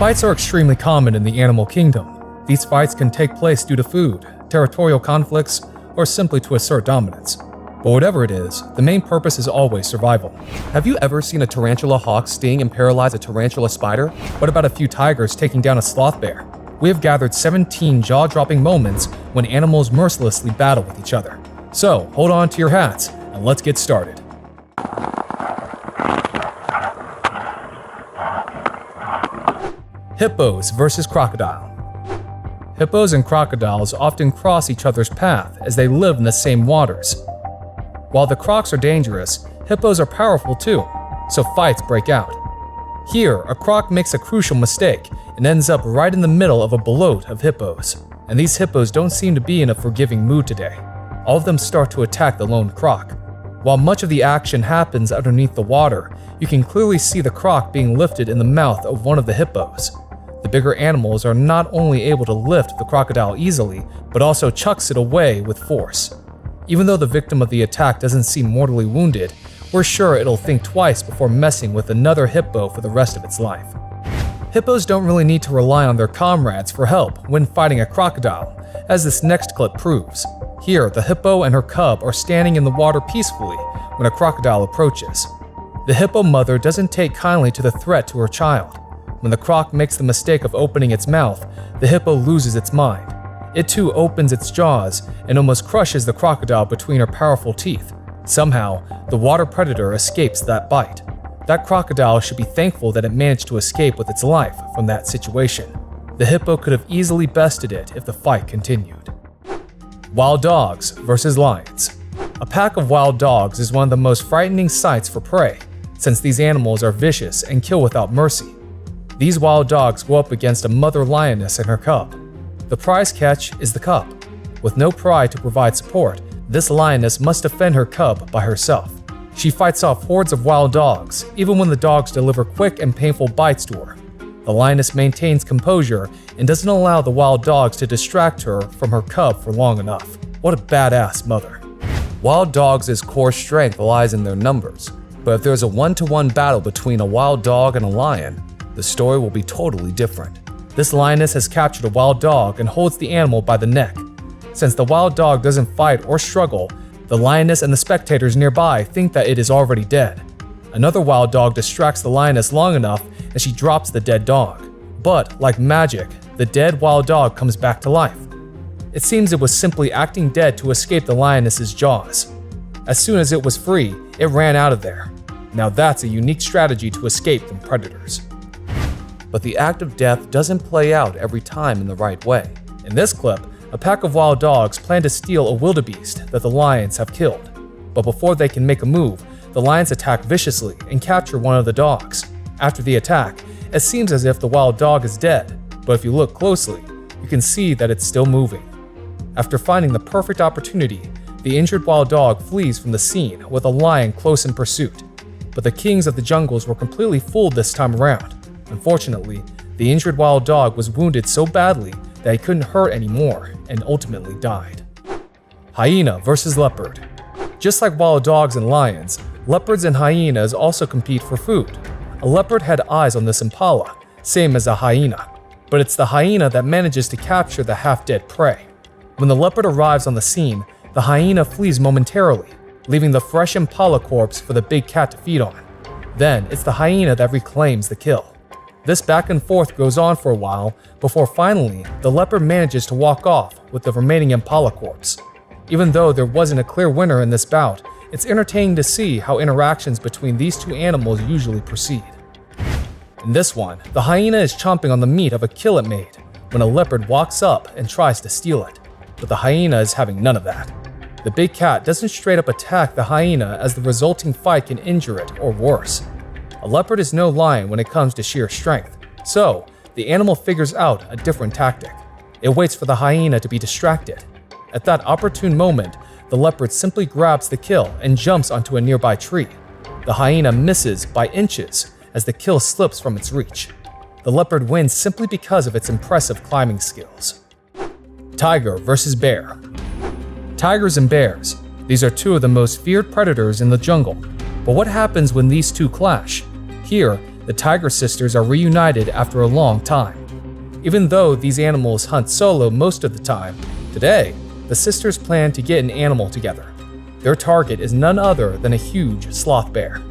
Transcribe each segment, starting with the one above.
Fights are extremely common in the animal kingdom. These fights can take place due to food, territorial conflicts, or simply to assert dominance. But whatever it is, the main purpose is always survival. Have you ever seen a tarantula hawk sting and paralyze a tarantula spider? What about a few tigers taking down a sloth bear? We have gathered 17 jaw-dropping moments when animals mercilessly battle with each other. So, hold on to your hats, and let's get started. Hippos versus crocodile. Hippos and crocodiles often cross each other's path as they live in the same waters. While the crocs are dangerous, hippos are powerful too, so fights break out. Here, a croc makes a crucial mistake and ends up right in the middle of a bloat of hippos. And these hippos don't seem to be in a forgiving mood today. All of them start to attack the lone croc. While much of the action happens underneath the water, you can clearly see the croc being lifted in the mouth of one of the hippos. The bigger animals are not only able to lift the crocodile easily, but also chucks it away with force. Even though the victim of the attack doesn't seem mortally wounded, we're sure it'll think twice before messing with another hippo for the rest of its life. Hippos don't really need to rely on their comrades for help when fighting a crocodile, as this next clip proves. Here, the hippo and her cub are standing in the water peacefully when a crocodile approaches. The hippo mother doesn't take kindly to the threat to her child. When the croc makes the mistake of opening its mouth, the hippo loses its mind. It too opens its jaws and almost crushes the crocodile between her powerful teeth. Somehow, the water predator escapes that bite. That crocodile should be thankful that it managed to escape with its life from that situation. The hippo could have easily bested it if the fight continued. Wild dogs versus lions. A pack of wild dogs is one of the most frightening sights for prey, since these animals are vicious and kill without mercy. These wild dogs go up against a mother lioness and her cub. The prize catch is the cub. With no pride to provide support, this lioness must defend her cub by herself. She fights off hordes of wild dogs, even when the dogs deliver quick and painful bites to her. The lioness maintains composure and doesn't allow the wild dogs to distract her from her cub for long enough. What a badass mother. Wild dogs' core strength lies in their numbers, but if there's a one-to-one battle between a wild dog and a lion, the story will be totally different. This lioness has captured a wild dog and holds the animal by the neck. Since the wild dog doesn't fight or struggle, the lioness and the spectators nearby think that it is already dead. Another wild dog distracts the lioness long enough and she drops the dead dog. But, like magic, the dead wild dog comes back to life. It seems it was simply acting dead to escape the lioness's jaws. As soon as it was free, it ran out of there. Now that's a unique strategy to escape from predators. But the act of death doesn't play out every time in the right way. In this clip, a pack of wild dogs plan to steal a wildebeest that the lions have killed. But before they can make a move, the lions attack viciously and capture one of the dogs. After the attack, it seems as if the wild dog is dead, but if you look closely, you can see that it's still moving. After finding the perfect opportunity, the injured wild dog flees from the scene with a lion close in pursuit. But the kings of the jungles were completely fooled this time around. Unfortunately, the injured wild dog was wounded so badly that he couldn't hurt anymore and ultimately died. Hyena versus leopard. Just like wild dogs and lions, leopards and hyenas also compete for food. A leopard had eyes on this impala, same as a hyena, but it's the hyena that manages to capture the half-dead prey. When the leopard arrives on the scene, the hyena flees momentarily, leaving the fresh impala corpse for the big cat to feed on. Then it's the hyena that reclaims the kill. This back and forth goes on for a while before finally the leopard manages to walk off with the remaining impala corpse. Even though there wasn't a clear winner in this bout, it's entertaining to see how interactions between these two animals usually proceed. In this one, the hyena is chomping on the meat of a kill it made when a leopard walks up and tries to steal it, but the hyena is having none of that. The big cat doesn't straight up attack the hyena as the resulting fight can injure it or worse. A leopard is no lion when it comes to sheer strength, so the animal figures out a different tactic. It waits for the hyena to be distracted. At that opportune moment, the leopard simply grabs the kill and jumps onto a nearby tree. The hyena misses by inches as the kill slips from its reach. The leopard wins simply because of its impressive climbing skills. Tiger versus bear. Tigers and bears, these are two of the most feared predators in the jungle. But what happens when these two clash? Here, the tiger sisters are reunited after a long time. Even though these animals hunt solo most of the time, today, the sisters plan to get an animal together. Their target is none other than a huge sloth bear.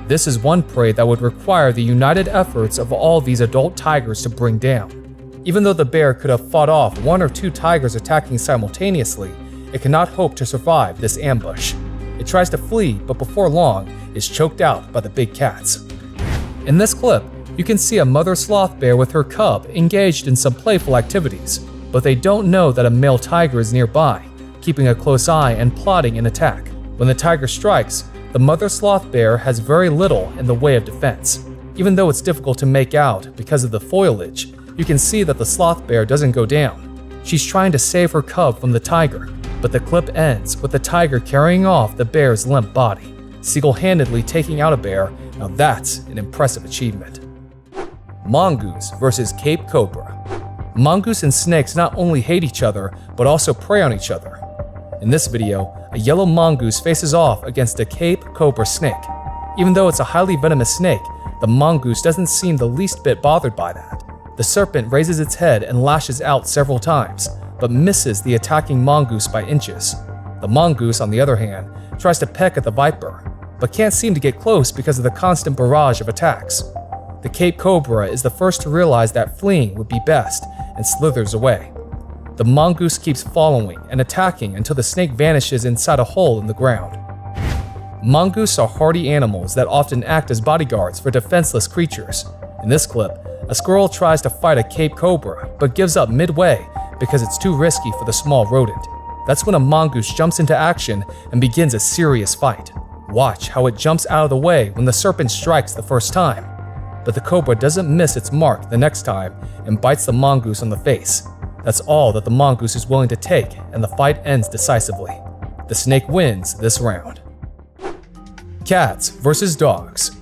This is one prey that would require the united efforts of all these adult tigers to bring down. Even though the bear could have fought off 1 or 2 tigers attacking simultaneously, it cannot hope to survive this ambush. It tries to flee, but before long, is choked out by the big cats. In this clip, you can see a mother sloth bear with her cub engaged in some playful activities, but they don't know that a male tiger is nearby, keeping a close eye and plotting an attack. When the tiger strikes, the mother sloth bear has very little in the way of defense. Even though it's difficult to make out because of the foliage, you can see that the sloth bear doesn't go down. She's trying to save her cub from the tiger, but the clip ends with the tiger carrying off the bear's limp body, single-handedly taking out a bear. Now that's an impressive achievement. Mongoose versus Cape Cobra. Mongoose and snakes not only hate each other, but also prey on each other. In this video, a yellow mongoose faces off against a Cape Cobra snake. Even though it's a highly venomous snake, the mongoose doesn't seem the least bit bothered by that. The serpent raises its head and lashes out several times, but misses the attacking mongoose by inches. The mongoose, on the other hand, tries to peck at the viper, but can't seem to get close because of the constant barrage of attacks. The Cape Cobra is the first to realize that fleeing would be best and slithers away. The mongoose keeps following and attacking until the snake vanishes inside a hole in the ground. Mongoose are hardy animals that often act as bodyguards for defenseless creatures. In this clip, a squirrel tries to fight a Cape Cobra but gives up midway because it's too risky for the small rodent. That's when a mongoose jumps into action and begins a serious fight. Watch how it jumps out of the way when the serpent strikes the first time. But the cobra doesn't miss its mark the next time and bites the mongoose on the face. That's all that the mongoose is willing to take, and the fight ends decisively. The snake wins this round. Cats versus dogs.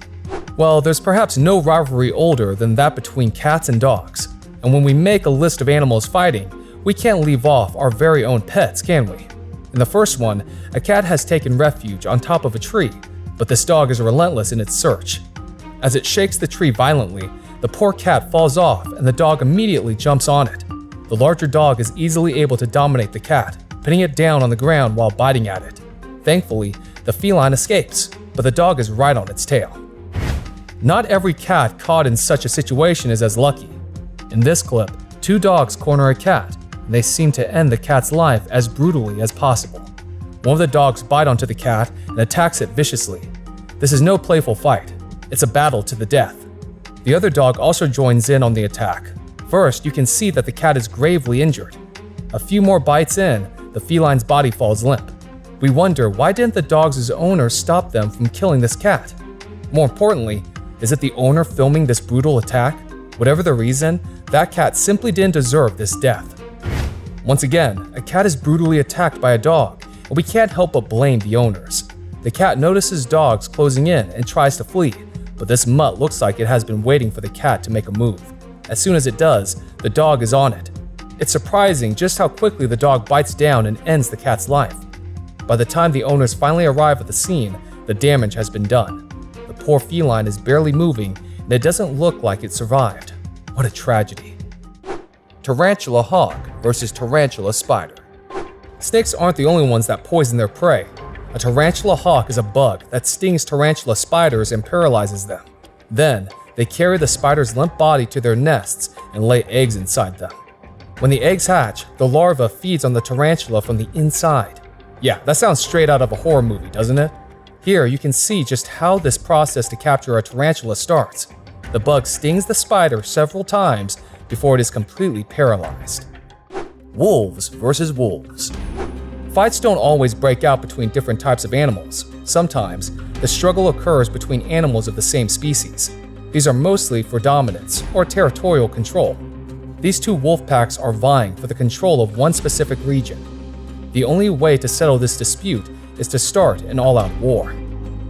Well, there's perhaps no rivalry older than that between cats and dogs. And when we make a list of animals fighting, we can't leave off our very own pets, can we? In the first one, a cat has taken refuge on top of a tree, but this dog is relentless in its search. As it shakes the tree violently, the poor cat falls off and the dog immediately jumps on it. The larger dog is easily able to dominate the cat, pinning it down on the ground while biting at it. Thankfully, the feline escapes, but the dog is right on its tail. Not every cat caught in such a situation is as lucky. In this clip, 2 dogs corner a cat, and they seem to end the cat's life as brutally as possible. One of the dogs bites onto the cat and attacks it viciously. This is no playful fight. It's a battle to the death. The other dog also joins in on the attack. First, you can see that the cat is gravely injured. A few more bites in, the feline's body falls limp. We wonder, why didn't the dog's owner stop them from killing this cat? More importantly, is it the owner filming this brutal attack? Whatever the reason, that cat simply didn't deserve this death. Once again, a cat is brutally attacked by a dog, and we can't help but blame the owners. The cat notices dogs closing in and tries to flee, but this mutt looks like it has been waiting for the cat to make a move. As soon as it does, the dog is on it. It's surprising just how quickly the dog bites down and ends the cat's life. By the time the owners finally arrive at the scene, the damage has been done. The poor feline is barely moving, and it doesn't look like it survived. What a tragedy. Tarantula hawk versus tarantula spider. Snakes aren't the only ones that poison their prey. A tarantula hawk is a bug that stings tarantula spiders and paralyzes them. Then, they carry the spider's limp body to their nests and lay eggs inside them. When the eggs hatch, the larva feeds on the tarantula from the inside. Yeah, that sounds straight out of a horror movie, doesn't it? Here, you can see just how this process to capture a tarantula starts. The bug stings the spider several times before it is completely paralyzed. Wolves versus wolves. Fights don't always break out between different types of animals. Sometimes, the struggle occurs between animals of the same species. These are mostly for dominance or territorial control. These 2 wolf packs are vying for the control of one specific region. The only way to settle this dispute is to start an all-out war.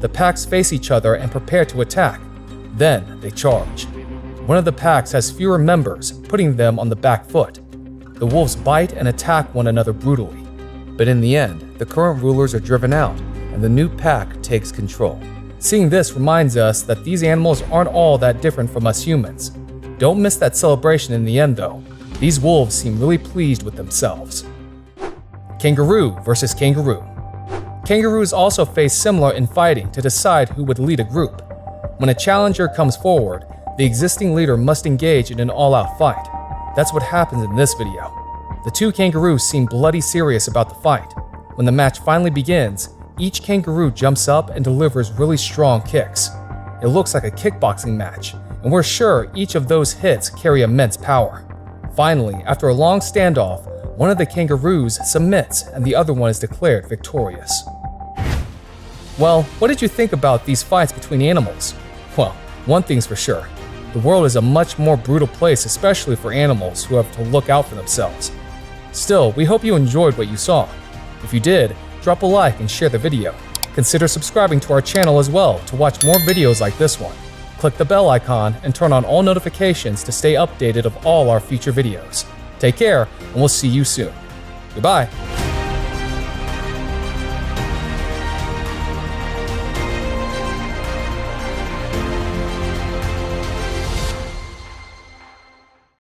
The packs face each other and prepare to attack. Then they charge. One of the packs has fewer members, putting them on the back foot. The wolves bite and attack one another brutally. But in the end, the current rulers are driven out, and the new pack takes control. Seeing this reminds us that these animals aren't all that different from us humans. Don't miss that celebration in the end though. These wolves seem really pleased with themselves. Kangaroo versus kangaroo. Kangaroos also face similar in fighting to decide who would lead a group. When a challenger comes forward, the existing leader must engage in an all-out fight. That's what happens in this video. The two kangaroos seem bloody serious about the fight. When the match finally begins, each kangaroo jumps up and delivers really strong kicks. It looks like a kickboxing match, and we're sure each of those hits carry immense power. Finally, after a long standoff, one of the kangaroos submits and the other one is declared victorious. Well, what did you think about these fights between animals? Well, one thing's for sure. The world is a much more brutal place, especially for animals who have to look out for themselves. Still, we hope you enjoyed what you saw. If you did, drop a like and share the video. Consider subscribing to our channel as well to watch more videos like this one. Click the bell icon and turn on all notifications to stay updated of all our future videos. Take care, and we'll see you soon. Goodbye.